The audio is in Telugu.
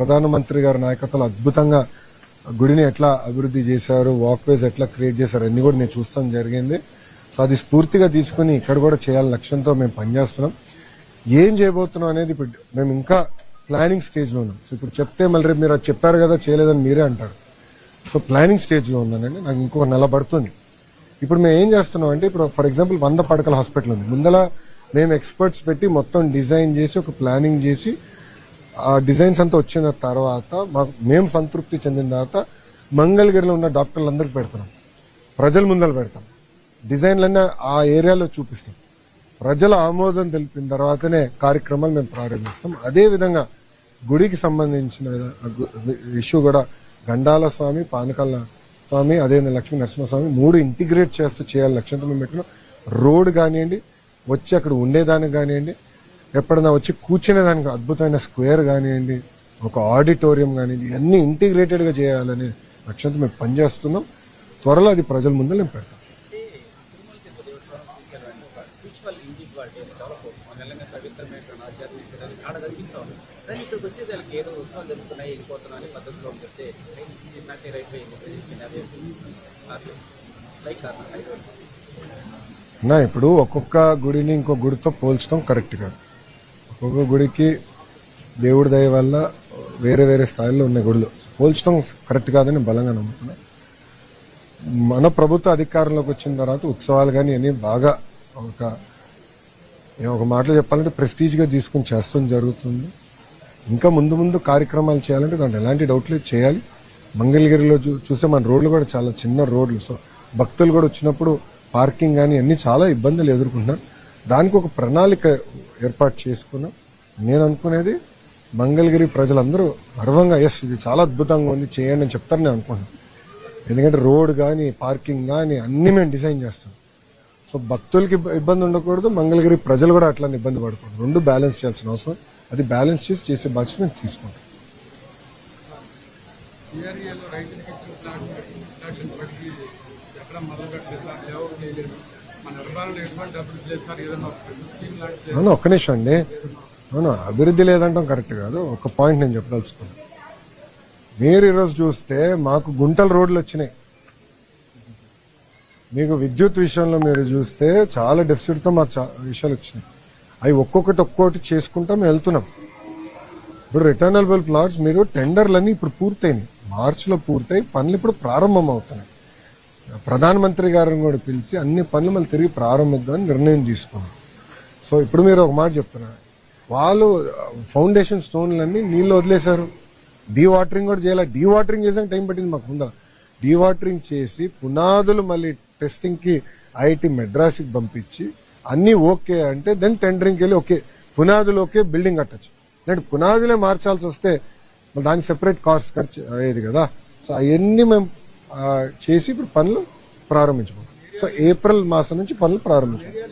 ప్రధానమంత్రి గారి నాయకత్వంలో అద్భుతంగా గుడిని ఎట్లా అభివృద్ధి చేశారు, వాక్వేస్ ఎట్లా క్రియేట్ చేశారు అన్ని కూడా నేను చూస్తాం జరిగింది. సో అది స్ఫూర్తిగా తీసుకుని ఇక్కడ కూడా చేయాలని లక్ష్యంతో మేము పనిచేస్తున్నాం. ఏం చేయబోతున్నాం అనేది ఇప్పుడు మేము ఇంకా ప్లానింగ్ స్టేజ్ లో ఉన్నాం. సో ఇప్పుడు చెప్తే మళ్ళీ రేపు మీరు అది చెప్పారు కదా చేయలేదని మీరే అంటారు. సో ప్లానింగ్ స్టేజ్ లో ఉన్నానండి. నాకు ఇంకొక నెల పడుతుంది. ఇప్పుడు మేము ఏం చేస్తున్నాం అంటే ఇప్పుడు ఫర్ ఎగ్జాంపుల్ 100 పడకల హాస్పిటల్ ఉంది. ముందల మేము ఎక్స్పర్ట్స్ పెట్టి మొత్తం డిజైన్ చేసి ఒక ప్లానింగ్ చేసి ఆ డిజైన్స్ అంతా వచ్చిన తర్వాత మేము సంతృప్తి చెందిన తర్వాత మంగళగిరిలో ఉన్న డాక్టర్లందరికీ పెడుతున్నాం, ప్రజల ముందర పెడతాం, డిజైన్లన్నీ ఆ ఏరియాలో చూపిస్తాం. ప్రజల ఆమోదం తెలిపిన తర్వాతనే కార్యక్రమాలు మేము ప్రారంభిస్తాం. అదేవిధంగా గుడికి సంబంధించిన ఇష్యూ కూడా గండాల స్వామి, పానకాల స్వామి, అదేవిధంగా లక్ష్మీ నరసింహస్వామి 3 ఇంటిగ్రేట్ చేస్తూ చేయాలి లక్ష్యంతో మేము పెట్టిన. రోడ్ కానివ్వండి, వచ్చి అక్కడ ఉండేదానికి కానివ్వండి, ఎప్పుడైనా వచ్చి కూర్చునేదానికి అద్భుతమైన స్క్వేర్ కానివ్వండి, ఒక ఆడిటోరియం కానివ్వండి, ఇవన్నీ ఇంటిగ్రేటెడ్ గా చేయాలనే లక్ష్యంతో మేము పనిచేస్తున్నాం. త్వరలో అది ప్రజల ముందు మేము పెడతాం. నా ఇప్పుడు ఒక్కొక్క గుడిని ఇంకో గుడితో పోల్చడం కరెక్ట్ కాదు. ఒక్కొక్క గుడికి దేవుడి దయ వల్ల వేరే వేరే స్థాయిలో ఉన్న గుడులు పోల్చడం కరెక్ట్ కాదని బలంగా నమ్ముతున్నా. మన ప్రభుత్వ అధికారంలోకి వచ్చిన తర్వాత ఉత్సవాలు కానీ అన్ని బాగా ఒక మాటలో చెప్పాలంటే ప్రెస్టీజ్ గా తీసుకుని చేస్తాం జరుగుతుంది. ఇంకా ముందు ముందు కార్యక్రమాలు చేయాలంటే దాంట్లో ఎలాంటి డౌట్ లేదు, చేయాలి. మంగళగిరిలో చూస్తే మన రోడ్లు కూడా చాలా చిన్న రోడ్లు. సో భక్తులు కూడా వచ్చినప్పుడు పార్కింగ్ కానీ అన్ని చాలా ఇబ్బందులు ఎదుర్కొంటున్నారు. దానికి ఒక ప్రణాళిక ఏర్పాటు చేసుకున్నాం. నేను అనుకునేది మంగళగిరి ప్రజలందరూ గర్వంగా ఇది చాలా అద్భుతంగా ఉంది చేయండి అని చెప్తారని నేను అనుకుంటున్నాను. ఎందుకంటే రోడ్ కానీ పార్కింగ్ కానీ అన్ని మేము డిజైన్ చేస్తాం. సో భక్తులకి ఇబ్బంది ఉండకూడదు, మంగళగిరి ప్రజలు కూడా అట్లా ఇబ్బంది పడకూడదు. 2 బ్యాలెన్స్ చేయాల్సిన అవసరం, అది బ్యాలెన్స్ చేసే బాధ్యత నేను తీసుకుంటాను. అవును, ఒక్క నిమిషం అండి. అవును, అభివృద్ధి లేదంటాం కరెక్ట్ కాదు. ఒక పాయింట్ నేను చెప్పదలుచుకున్నాను. మీరు ఈరోజు చూస్తే మాకు గుంటల రోడ్లు వచ్చినాయి. మీకు విద్యుత్ విషయంలో మీరు చూస్తే చాలా డెఫిసిట్ తో మాకు విషయాలు వచ్చినాయి. అవి ఒక్కొక్కటి చేసుకుంటా మేము వెళ్తున్నాం. ఇప్పుడు రిటర్నబుల్ ప్లాట్స్ మీరు టెండర్లన్నీ ఇప్పుడు పూర్తయినాయి, మార్చిలో పూర్తయి పనులు ఇప్పుడు ప్రారంభం అవుతున్నాయి. ప్రధానమంత్రి గారిని కూడా పిలిచి అన్ని పనులు మళ్ళీ తిరిగి ప్రారంభిద్దామని నిర్ణయం తీసుకున్నాం. సో ఇప్పుడు మీరు ఒక మాట చెప్తున్నారు, వాళ్ళు ఫౌండేషన్ స్టోన్లన్నీ నీళ్ళు వదిలేశారు, డీవాటరింగ్ కూడా చేయాలి. డీవాటరింగ్ చేసాక టైం పట్టింది మాకు. ముందా డీవాటరింగ్ చేసి పునాదులు మళ్ళీ టెస్టింగ్ కి ఐఐటి మెడ్రాస్కి పంపించి అన్ని ఓకే అంటే దెన్ టెండరింగ్కి వెళ్ళి ఓకే పునాదులు ఓకే బిల్డింగ్ కట్టచ్చు. అంటే పునాదులే మార్చాల్సి వస్తే దానికి సెపరేట్ కాస్ట్ ఖర్చు అయ్యేది కదా. సో అవన్నీ మేము చేసి ఇప్పుడు పనులు ప్రారంభించుకుంటాం. సో ఏప్రిల్ మాసం నుంచి పనులు ప్రారంభించుకుంటాం.